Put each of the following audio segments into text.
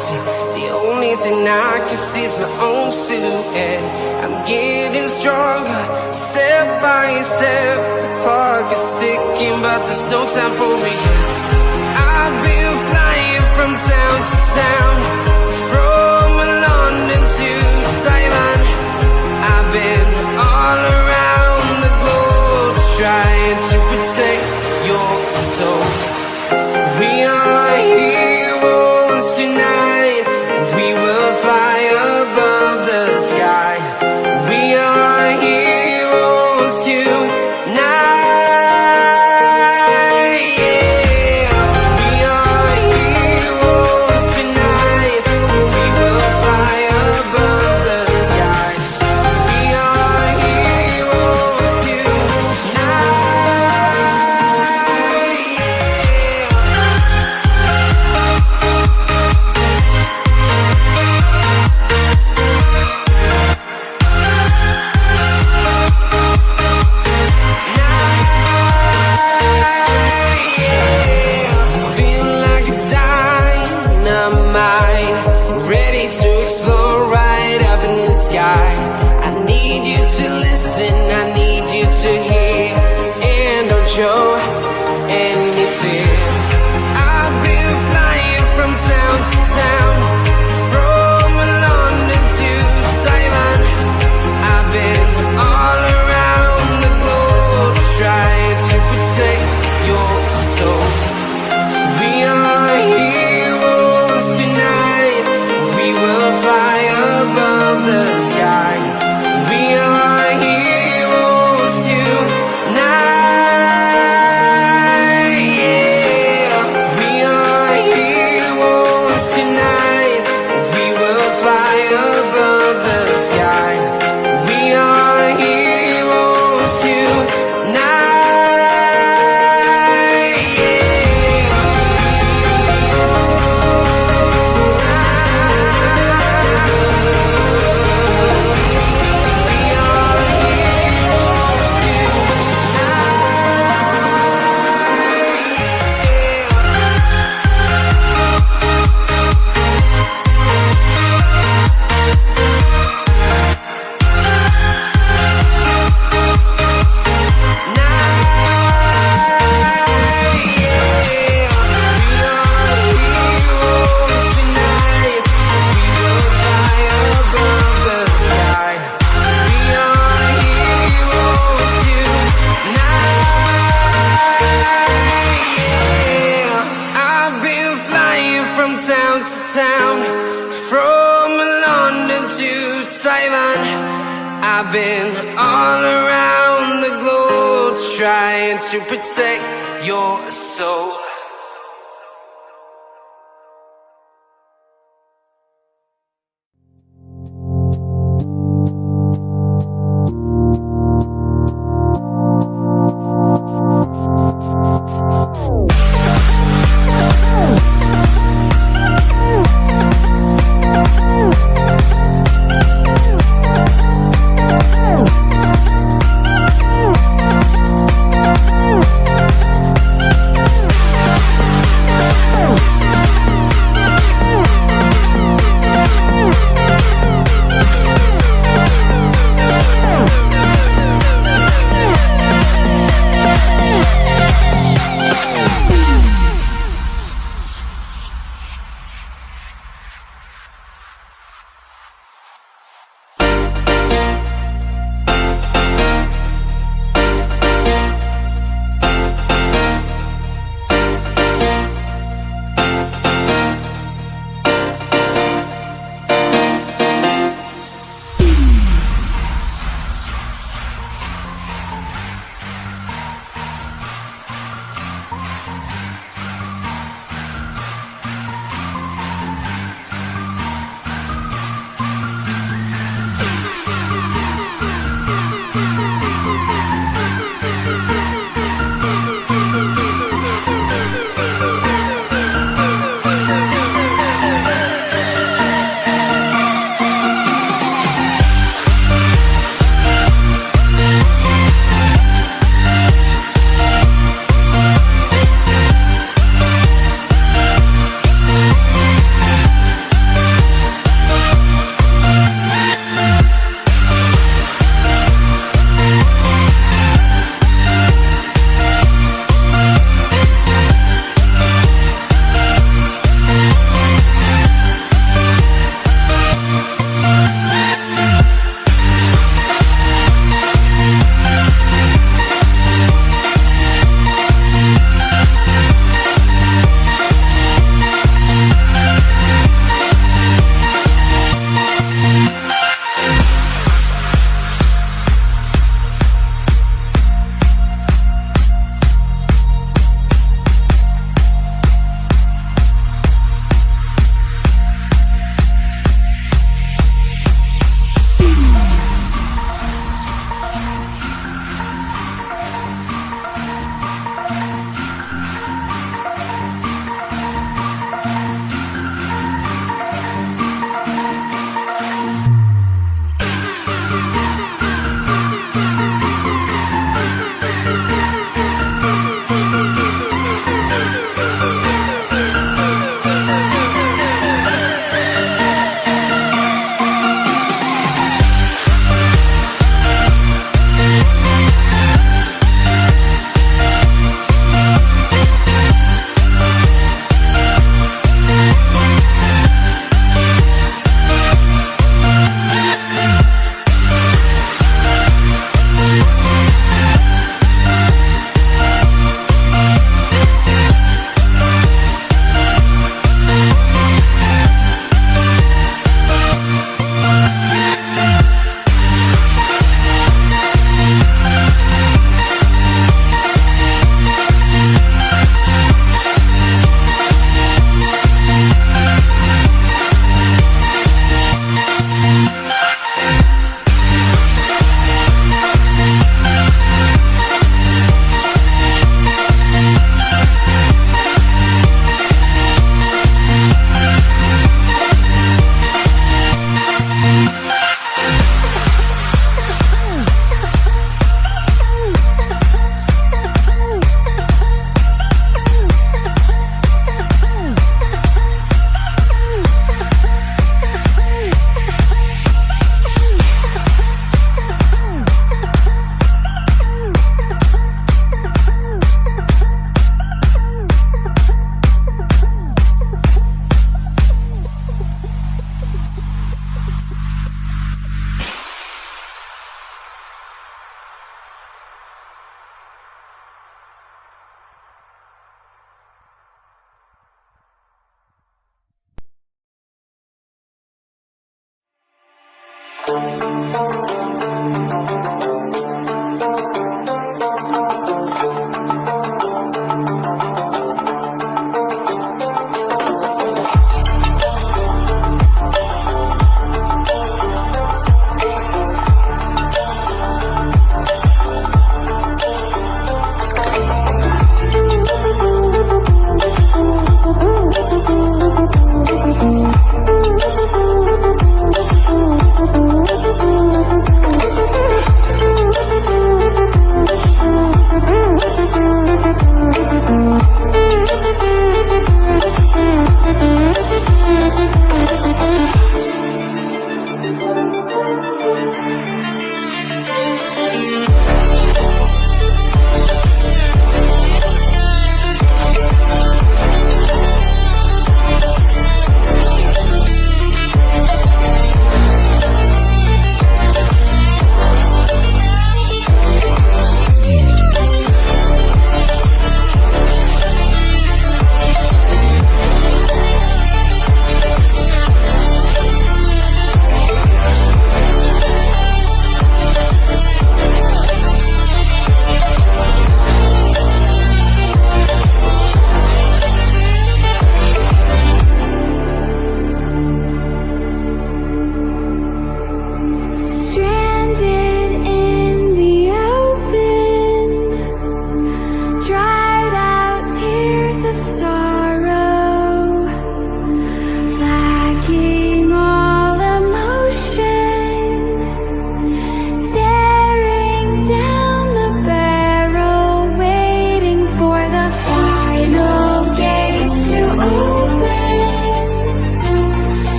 See, the only thing I can see is my own silhouette. I'm getting stronger, step by step. The clock is ticking, but there's no time for regrets. I've been flying from town to town, from London to Taiwan. I've been all around the globe, trying to protect your soul. We are heroes tonight. We will fly above the sky. We are heroes tonight. Show any fear. I've been flying from town to town, from London to Taiwan. I've been all around the globe, trying to protect your soul. We are heroes tonight. We will fly above the sky. We are heroes tonight. Town to town, from London to Taiwan. I've been all around the globe, trying to protect your soul.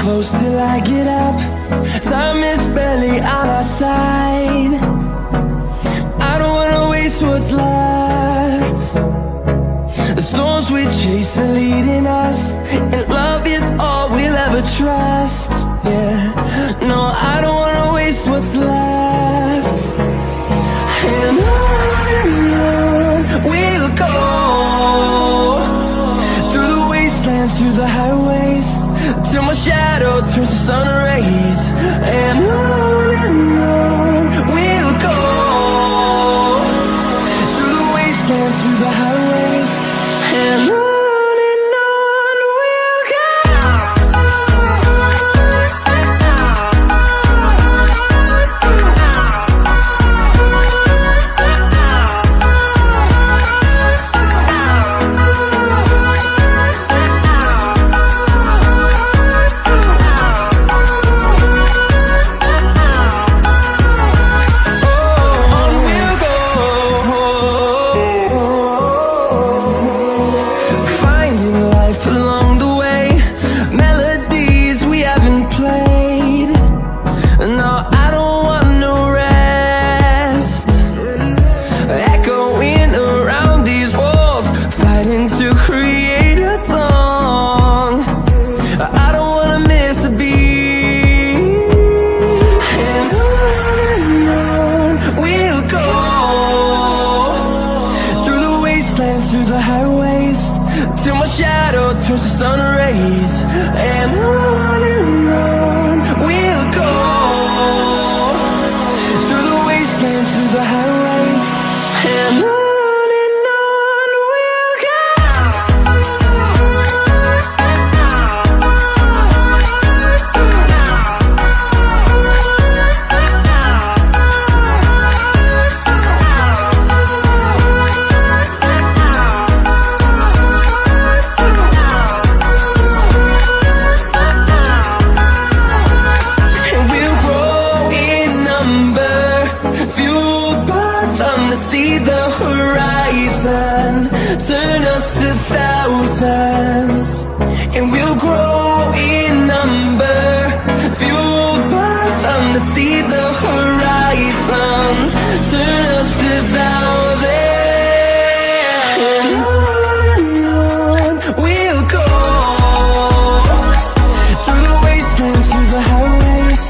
close till I get up. Time is barely on our side. I don't wanna waste what's left. The storms we chase are leading us, and love is all we'll ever trust. Yeah, no, I don't wanna waste what's left. And on we'll go, through the wastelands, through the highways, till my shadow turns to sun rays. And on we'll go, through the wastelands, through the highways, and on we'll go. sun rays. And on we'll go, through the wastelands, through the highways. And on we'll go. See the horizon, turn us to thousands, and we'll grow in number, fueled by them to see the horizon, turn us to thousands, and on we'll go, through the wastelands, through the highways,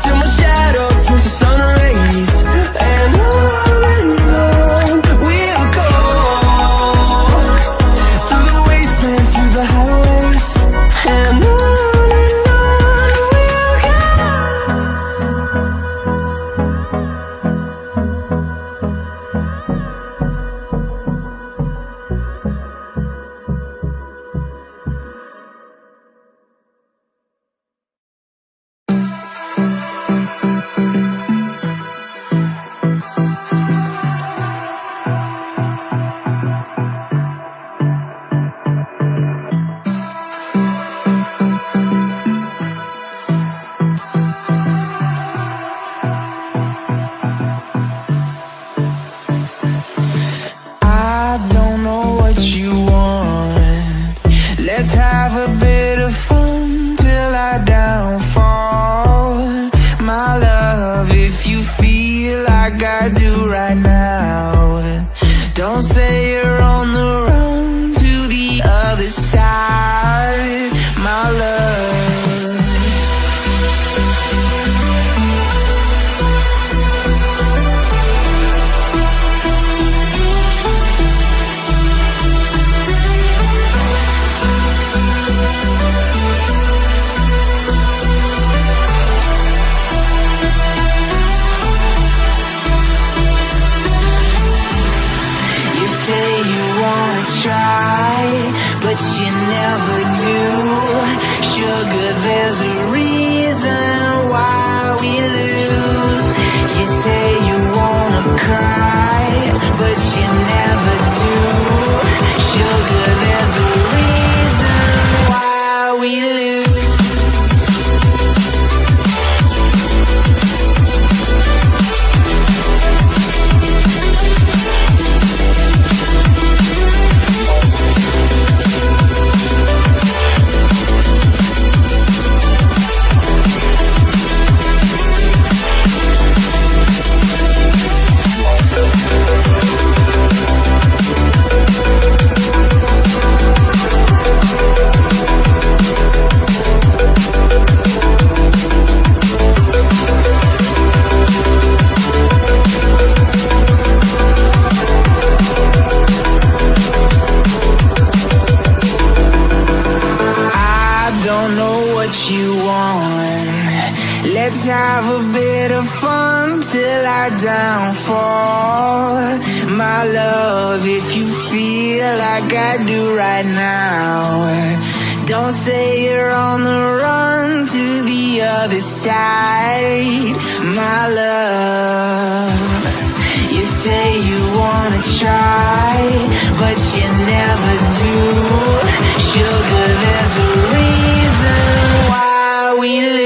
till my shadow turns to sun rays, and on. Let's have a bit of fun till I downfall. My love, if you feel like I do right now, don't say you're on the run to the other side, my love. But you never do. Sugar, there's a reason why we lose. You say you wanna cry, but you never do. Sugar, there's a reason why we lose. Let's have a bit of fun till I downfall. My love, if you feel like I do right now, don't say you're on the run to the other side, my love. You say you wanna try, but you never do. Sugar, there's a reason why we live.